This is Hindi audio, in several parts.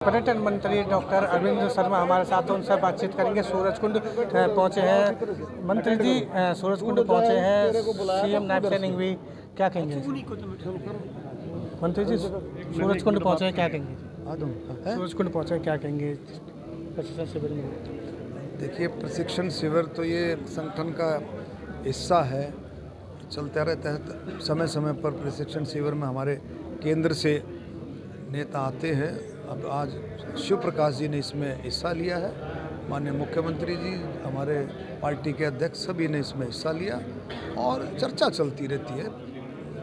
पर्यटन मंत्री डॉक्टर अरविंद शर्मा हमारे साथ हैं, उनसे बातचीत करेंगे। सूरजकुंड पहुंचे हैं मंत्री जी, सूरजकुंड पहुंचे हैं सीएम नायब सैनिक भी, क्या कहेंगे मंत्री जी? सूरजकुंड पहुंचे हैं, क्या कहेंगे? सूरजकुंड पहुंचे हैं, क्या कहेंगे प्रशिक्षण शिविर में? देखिए, प्रशिक्षण शिविर तो ये संगठन का हिस्सा है, चलता रहता है। समय समय पर प्रशिक्षण शिविर में हमारे केंद्र से नेता आते हैं। अब आज शिव प्रकाश जी ने इसमें हिस्सा लिया है, माननीय मुख्यमंत्री जी, हमारे पार्टी के अध्यक्ष सभी ने इसमें हिस्सा लिया और चर्चा चलती रहती है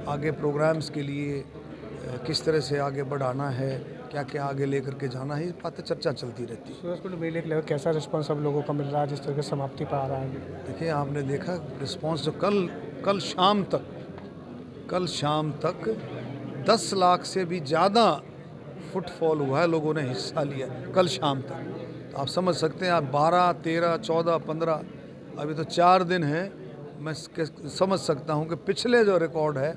आगे प्रोग्राम्स के लिए, किस तरह से आगे बढ़ाना है, क्या क्या आगे लेकर के जाना है, बातें चर्चा चलती रहती है। सूरजकुंड मेले के लिए कैसा रिस्पांस सब लोगों का मिल रहा है जिस तरह की समाप्ति पा रहा है? देखिए, आपने देखा रिस्पांस जो कल शाम तक 10 लाख से भी ज़्यादा फुटफॉल हुआ है, लोगों ने हिस्सा लिया कल शाम तक। तो आप समझ सकते हैं, आप 12, 13, 14, 15, अभी तो 4 दिन हैं। मैं समझ सकता हूं कि पिछले जो रिकॉर्ड है,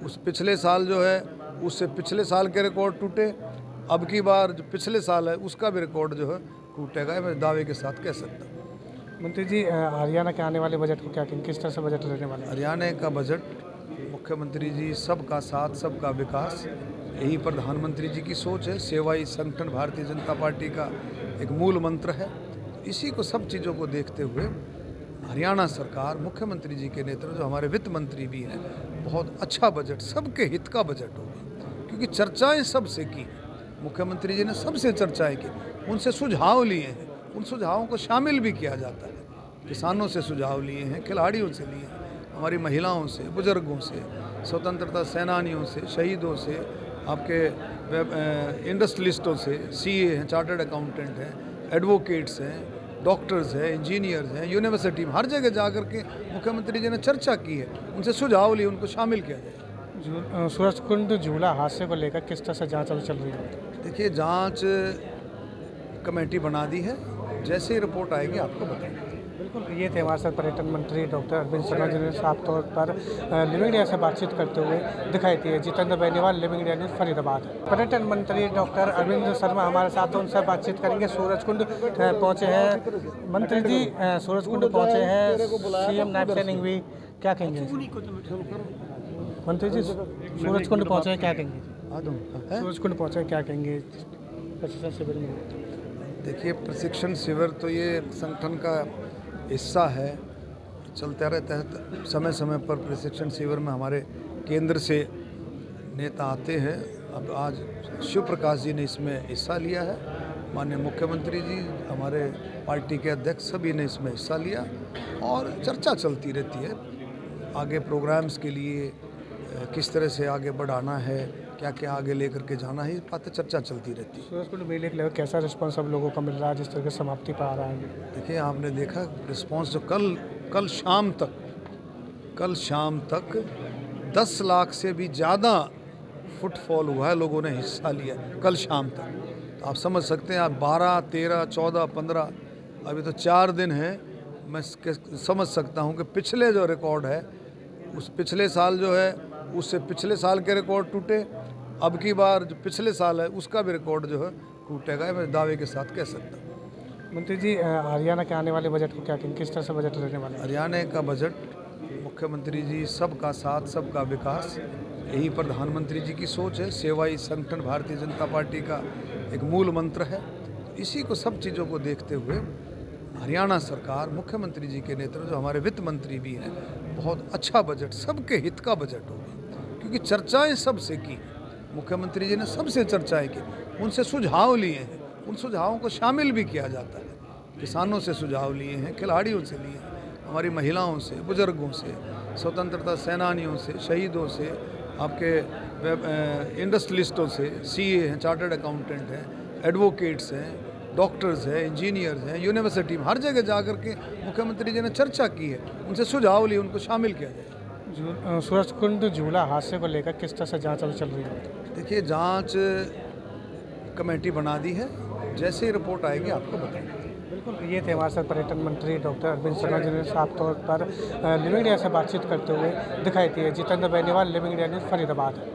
उस पिछले साल जो है उससे पिछले साल के रिकॉर्ड टूटे, अब की बार जो पिछले साल है उसका भी रिकॉर्ड जो है टूटेगा, मैं दावे के साथ कह सकता हूँ। मंत्री जी, हरियाणा के आने वाले बजट को क्या कहेंगे, किस तरह से बजट रहने वाला है? हरियाणा का बजट, मुख्यमंत्री जी सबका साथ सबका विकास, यही प्रधानमंत्री जी की सोच है। सेवा ही संगठन भारतीय जनता पार्टी का एक मूल मंत्र है। इसी को, सब चीज़ों को देखते हुए हरियाणा सरकार, मुख्यमंत्री जी के नेतृत्व, जो हमारे वित्त मंत्री भी हैं, बहुत अच्छा बजट, सबके हित का बजट होगा, क्योंकि चर्चाएं सबसे की। मुख्यमंत्री जी ने सबसे चर्चाएं की, उनसे सुझाव लिए हैं, उन सुझावों को शामिल भी किया जाता है। किसानों से सुझाव लिए हैं, खिलाड़ियों से लिए हैं, हमारी महिलाओं से, बुजुर्गों से, स्वतंत्रता सेनानियों से, शहीदों से, आपके इंडस्ट्रियलिस्टों से, सीए हैं, चार्टर्ड अकाउंटेंट हैं, एडवोकेट्स हैं, डॉक्टर्स हैं, इंजीनियर्स हैं, यूनिवर्सिटी में हर जगह जा कर के मुख्यमंत्री जी ने चर्चा की है, उनसे सुझाव लिए, उनको शामिल किया जाए। सूरजकुंड झूला हादसे को लेकर किस तरह से जांच अभी चल रही है? देखिए, जांच कमेटी बना दी है, जैसे ही रिपोर्ट आएगी आपको बताएंगे। बिल्कुल, ये थे हमारे साथ पर्यटन मंत्री डॉक्टर अरविंद शर्मा जी ने साफ तौर पर लिविंग इंडिया से बातचीत करते हुए दिखाई दी है। Jitendra Beniwal, living India news, Faridabad. पर्यटन मंत्री डॉक्टर अरविंद शर्मा हमारे साथ हैं, उनसे बातचीत करेंगे। सूरजकुंड पहुंचे हैं मंत्री जी, सूरजकुंड पहुंचे हैं सीएम नायब सैनिक भी, क्या कहेंगे मंत्री जी? सूरजकुंड पहुंचे हैं, क्या कहेंगे? सूरजकुंड पहुंचे हैं, क्या कहेंगे प्रशिक्षण शिविर में? देखिए, प्रशिक्षण शिविर तो ये संगठन का हिस्सा है, चलता रहता है। समय समय पर प्रशिक्षण शिविर में हमारे केंद्र से नेता आते हैं। अब आज शिव प्रकाश जी ने इसमें हिस्सा लिया है, माननीय मुख्यमंत्री जी, हमारे पार्टी के अध्यक्ष सभी ने इसमें हिस्सा लिया और चर्चा चलती रहती है आगे प्रोग्राम्स के लिए, किस तरह से आगे बढ़ाना है, क्या क्या आगे लेकर के जाना है, बातें चर्चा चलती रहती है। सूरजकुंड मेले के लिए कैसा रिस्पांस सब लोगों का मिल रहा है जिस तरह की समाप्ति पा रहा है? देखिए, आपने देखा रिस्पांस जो कल शाम तक 10 लाख से भी ज़्यादा फुटफॉल हुआ है, लोगों ने हिस्सा लिया कल शाम तक। तो आप समझ सकते हैं, आप 12, 13, 14, 15, अभी तो 4 दिन हैं। मैं समझ सकता हूं कि पिछले जो रिकॉर्ड है, उस पिछले साल जो है उससे पिछले साल के रिकॉर्ड टूटे, अब की बार जो पिछले साल है उसका भी रिकॉर्ड जो है टूटेगा, मैं दावे के साथ कह सकता हूँ। मंत्री जी, हरियाणा के आने वाले बजट को क्या कहेंगे, किस तरह से बजट रहने वाला है? हरियाणा का बजट, मुख्यमंत्री जी सबका साथ सबका विकास, यही प्रधानमंत्री जी की सोच है। सेवा ही संगठन भारतीय जनता पार्टी का एक मूल मंत्र है। इसी को, सब चीज़ों को देखते हुए हरियाणा सरकार, मुख्यमंत्री जी के नेतृत्व, जो हमारे वित्त मंत्री भी हैं, बहुत अच्छा बजट, सबके हित का बजट होगा, क्योंकि चर्चाएं सबसे की। मुख्यमंत्री जी ने सबसे चर्चाएं की, उनसे सुझाव लिए हैं, उन सुझावों को शामिल भी किया जाता है। किसानों से सुझाव लिए हैं, खिलाड़ियों से लिए हैं, हमारी महिलाओं से, बुजुर्गों से, स्वतंत्रता सेनानियों से, शहीदों से, आपके इंडस्ट्रियलिस्टों से, सीए हैं, चार्टर्ड अकाउंटेंट हैं, एडवोकेट्स हैं, डॉक्टर्स हैं, इंजीनियर्स हैं, यूनिवर्सिटी में हर जगह जा कर के मुख्यमंत्री जी ने चर्चा की है, उनसे सुझाव लिए, उनको शामिल किया जाए। सूरजकुंड झूला हादसे को लेकर किस तरह से जांच अभी चल रही है? देखिए, जांच कमेटी बना दी है, जैसे ही रिपोर्ट आएगी आपको बताएंगे। बिल्कुल, ये थे हमारे साथ पर्यटन मंत्री डॉक्टर अरविंद शर्मा जी ने साफ तौर पर लिविंग इंडिया से बातचीत करते हुए दिखाई दी है। Jitendra Beniwal, living India news, Faridabad.